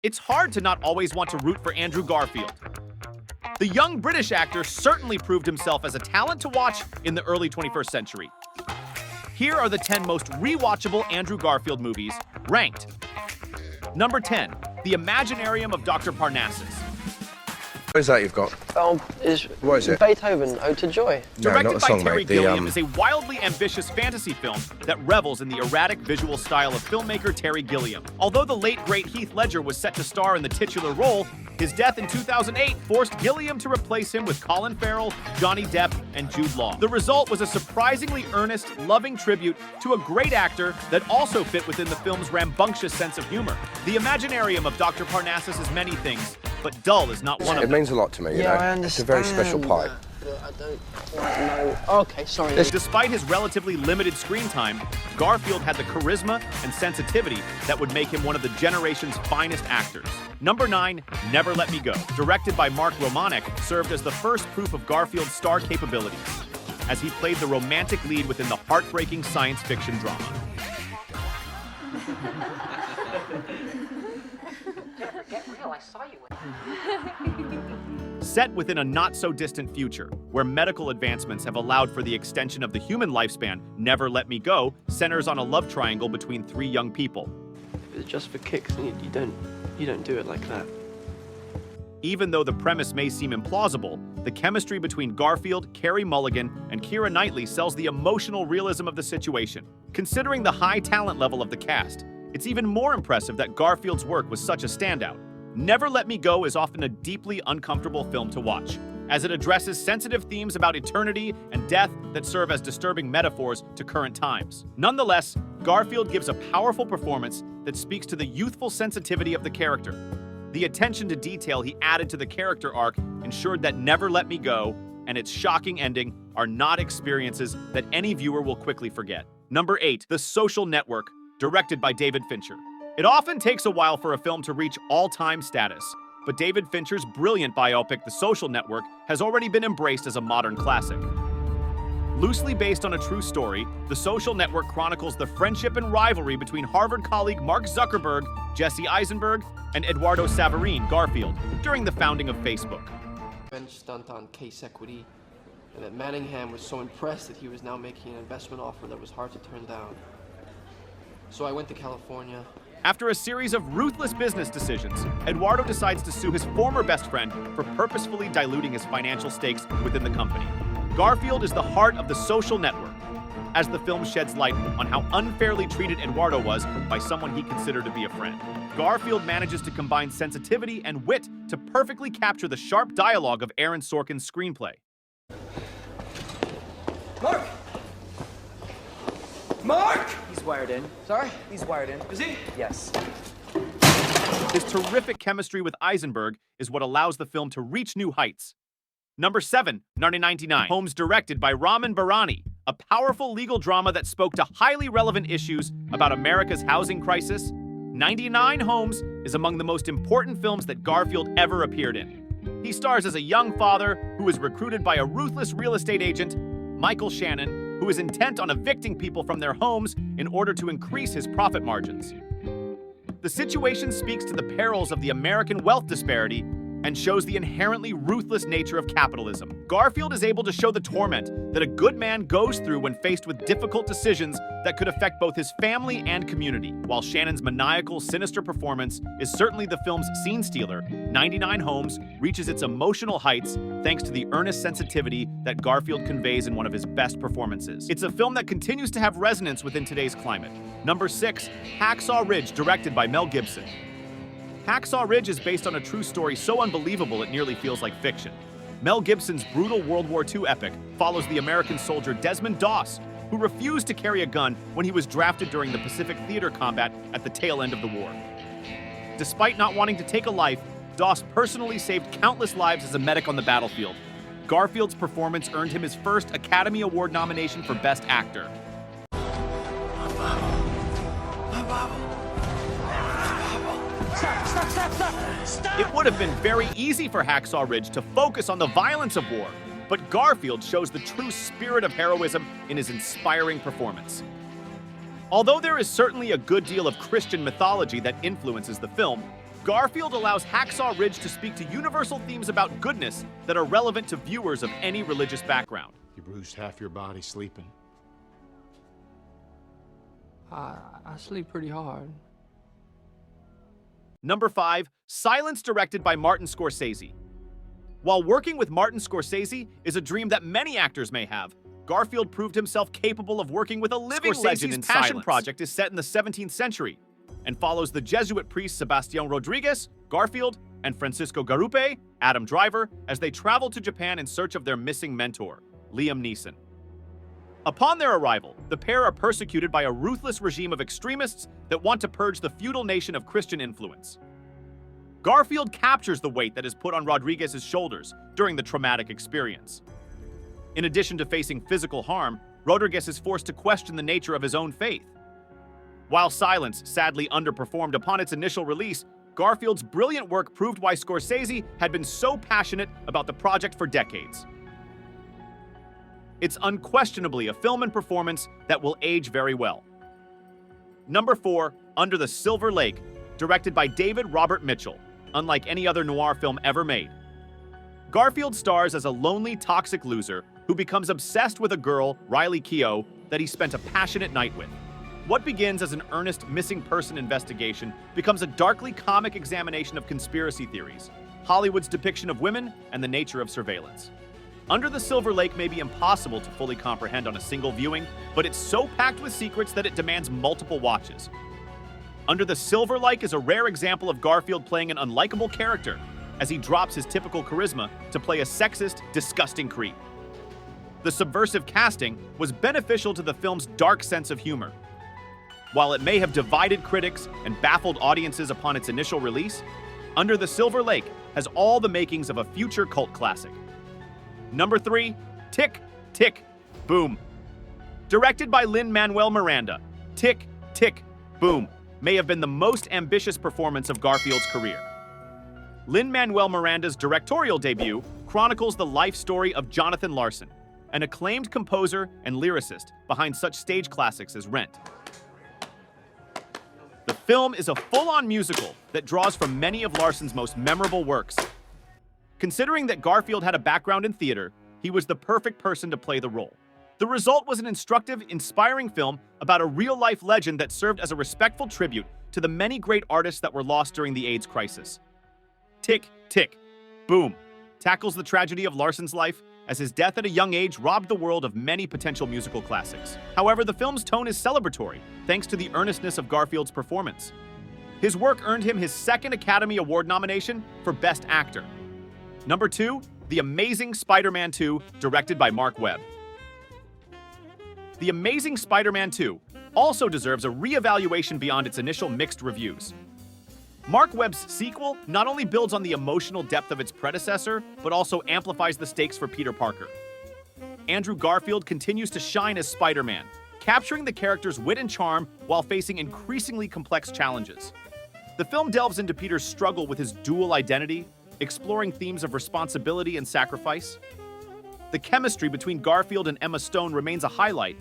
It's hard to not always want to root for Andrew Garfield. The young British actor certainly proved himself as a talent to watch in the early 21st century. Here are the 10 most rewatchable Andrew Garfield movies, ranked. Number 10, The Imaginarium of Dr. Parnassus. What is that you've got? What is it? Beethoven, Ode to Joy. No, Directed not the by song, Terry mate. Gilliam, is a wildly ambitious fantasy film that revels in the erratic visual style of filmmaker Terry Gilliam. Although the late great Heath Ledger was set to star in the titular role, his death in 2008 forced Gilliam to replace him with Colin Farrell, Johnny Depp, and Jude Law. The result was a surprisingly earnest, loving tribute to a great actor that also fit within the film's rambunctious sense of humor. The Imaginarium of Dr. Parnassus is many things, but dull is not one of It them. means a lot to me, you know? I understand. It's a very special part. I don't quite know. Okay, sorry. Despite his relatively limited screen time, Garfield had the charisma and sensitivity that would make him one of the generation's finest actors. Number 9, Never Let Me Go, directed by Mark Romanek, served as the first proof of Garfield's star capabilities, as he played the romantic lead within the heartbreaking science fiction drama. Get real, I saw you. Set within a not-so-distant future, where medical advancements have allowed for the extension of the human lifespan, Never Let Me Go centers on a love triangle between 3 young people. If it's just for kicks, then you don't do it like that. Even though the premise may seem implausible, the chemistry between Garfield, Carey Mulligan, and Keira Knightley sells the emotional realism of the situation. Considering the high talent level of the cast, it's even more impressive that Garfield's work was such a standout. Never Let Me Go is often a deeply uncomfortable film to watch, as it addresses sensitive themes about eternity and death that serve as disturbing metaphors to current times. Nonetheless, Garfield gives a powerful performance that speaks to the youthful sensitivity of the character. The attention to detail he added to the character arc ensured that Never Let Me Go and its shocking ending are not experiences that any viewer will quickly forget. Number 8, The Social Network, directed by David Fincher. It often takes a while for a film to reach all-time status, but David Fincher's brilliant biopic, The Social Network, has already been embraced as a modern classic. Loosely based on a true story, The Social Network chronicles the friendship and rivalry between Harvard colleague Mark Zuckerberg, Jesse Eisenberg, and Eduardo Saverin, Garfield, during the founding of Facebook. Revenge stunt on case equity, and that Manningham was so impressed that he was now making an investment offer that was hard to turn down. So I went to California. After a series of ruthless business decisions, Eduardo decides to sue his former best friend for purposefully diluting his financial stakes within the company. Garfield is the heart of The Social Network, as the film sheds light on how unfairly treated Eduardo was by someone he considered to be a friend. Garfield manages to combine sensitivity and wit to perfectly capture the sharp dialogue of Aaron Sorkin's screenplay. Mark! Mark! He's wired in. Sorry? He's wired in. Is he? Yes. His terrific chemistry with Eisenberg is what allows the film to reach new heights. Number 7, 1999, Homes, directed by Ramin Bahrani, a powerful legal drama that spoke to highly relevant issues about America's housing crisis. 99 Homes is among the most important films that Garfield ever appeared in. He stars as a young father who is recruited by a ruthless real estate agent, Michael Shannon, who is intent on evicting people from their homes in order to increase his profit margins. The situation speaks to the perils of the American wealth disparity and shows the inherently ruthless nature of capitalism. Garfield is able to show the torment that a good man goes through when faced with difficult decisions that could affect both his family and community. While Shannon's maniacal, sinister performance is certainly the film's scene stealer, 99 Homes reaches its emotional heights thanks to the earnest sensitivity that Garfield conveys in one of his best performances. It's a film that continues to have resonance within today's climate. Number 6, Hacksaw Ridge, directed by Mel Gibson. Hacksaw Ridge is based on a true story so unbelievable it nearly feels like fiction. Mel Gibson's brutal World War II epic follows the American soldier Desmond Doss, who refused to carry a gun when he was drafted during the Pacific Theater combat at the tail end of the war. Despite not wanting to take a life, Doss personally saved countless lives as a medic on the battlefield. Garfield's performance earned him his first Academy Award nomination for Best Actor. Stop! It would have been very easy for Hacksaw Ridge to focus on the violence of war, but Garfield shows the true spirit of heroism in his inspiring performance. Although there is certainly a good deal of Christian mythology that influences the film, Garfield allows Hacksaw Ridge to speak to universal themes about goodness that are relevant to viewers of any religious background. You bruised half your body sleeping. I sleep pretty hard. Number 5, Silence, directed by Martin Scorsese. While working with Martin Scorsese is a dream that many actors may have, Garfield proved himself capable of working with a living legend in Passion Silence. Project is set in the 17th century and follows the Jesuit priest Sebastián Rodriguez, Garfield, and Francisco Garupe, Adam Driver, as they travel to Japan in search of their missing mentor, Liam Neeson. Upon their arrival, the pair are persecuted by a ruthless regime of extremists that want to purge the feudal nation of Christian influence. Garfield captures the weight that is put on Rodriguez's shoulders during the traumatic experience. In addition to facing physical harm, Rodriguez is forced to question the nature of his own faith. While Silence sadly underperformed upon its initial release, Garfield's brilliant work proved why Scorsese had been so passionate about the project for decades. It's unquestionably a film and performance that will age very well. Number 4, Under the Silver Lake, directed by David Robert Mitchell, unlike any other noir film ever made. Garfield stars as a lonely, toxic loser who becomes obsessed with a girl, Riley Keough, that he spent a passionate night with. What begins as an earnest missing person investigation becomes a darkly comic examination of conspiracy theories, Hollywood's depiction of women, and the nature of surveillance. Under the Silver Lake may be impossible to fully comprehend on a single viewing, but it's so packed with secrets that it demands multiple watches. Under the Silver Lake is a rare example of Garfield playing an unlikable character, as he drops his typical charisma to play a sexist, disgusting creep. The subversive casting was beneficial to the film's dark sense of humor. While it may have divided critics and baffled audiences upon its initial release, Under the Silver Lake has all the makings of a future cult classic. Number 3, Tick, Tick, Boom. Directed by Lin-Manuel Miranda, Tick, Tick, Boom may have been the most ambitious performance of Garfield's career. Lin-Manuel Miranda's directorial debut chronicles the life story of Jonathan Larson, an acclaimed composer and lyricist behind such stage classics as Rent. The film is a full-on musical that draws from many of Larson's most memorable works. Considering that Garfield had a background in theater, he was the perfect person to play the role. The result was an instructive, inspiring film about a real-life legend that served as a respectful tribute to the many great artists that were lost during the AIDS crisis. Tick, Tick, Boom tackles the tragedy of Larson's life, as his death at a young age robbed the world of many potential musical classics. However, the film's tone is celebratory, thanks to the earnestness of Garfield's performance. His work earned him his second Academy Award nomination for Best Actor. Number 2, The Amazing Spider-Man 2, directed by Mark Webb. The Amazing Spider-Man 2 also deserves a re-evaluation beyond its initial mixed reviews. Mark Webb's sequel not only builds on the emotional depth of its predecessor, but also amplifies the stakes for Peter Parker. Andrew Garfield continues to shine as Spider-Man, capturing the character's wit and charm while facing increasingly complex challenges. The film delves into Peter's struggle with his dual identity, exploring themes of responsibility and sacrifice. The chemistry between Garfield and Emma Stone remains a highlight,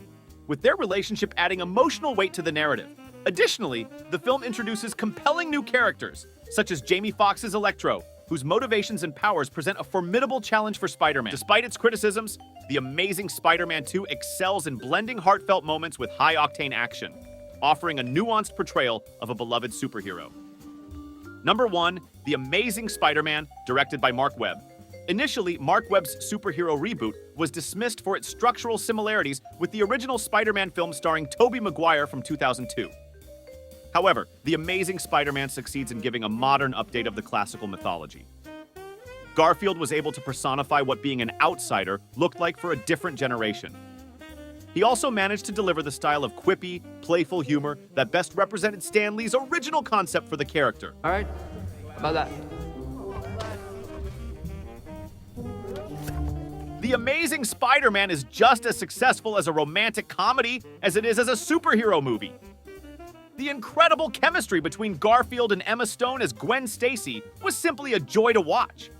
with their relationship adding emotional weight to the narrative. Additionally, the film introduces compelling new characters, such as Jamie Foxx's Electro, whose motivations and powers present a formidable challenge for Spider-Man. Despite its criticisms, The Amazing Spider-Man 2 excels in blending heartfelt moments with high-octane action, offering a nuanced portrayal of a beloved superhero. Number 1, The Amazing Spider-Man, directed by Mark Webb. Initially, Mark Webb's superhero reboot was dismissed for its structural similarities with the original Spider-Man film starring Tobey Maguire from 2002. However, The Amazing Spider-Man succeeds in giving a modern update of the classical mythology. Garfield was able to personify what being an outsider looked like for a different generation. He also managed to deliver the style of quippy, playful humor that best represented Stan Lee's original concept for the character. All right, how about that? The Amazing Spider-Man is just as successful as a romantic comedy as it is as a superhero movie. The incredible chemistry between Garfield and Emma Stone as Gwen Stacy was simply a joy to watch.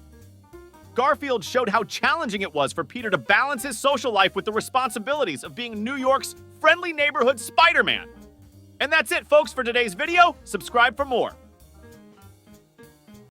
Garfield showed how challenging it was for Peter to balance his social life with the responsibilities of being New York's friendly neighborhood Spider-Man. And that's it, folks, for today's video. Subscribe for more.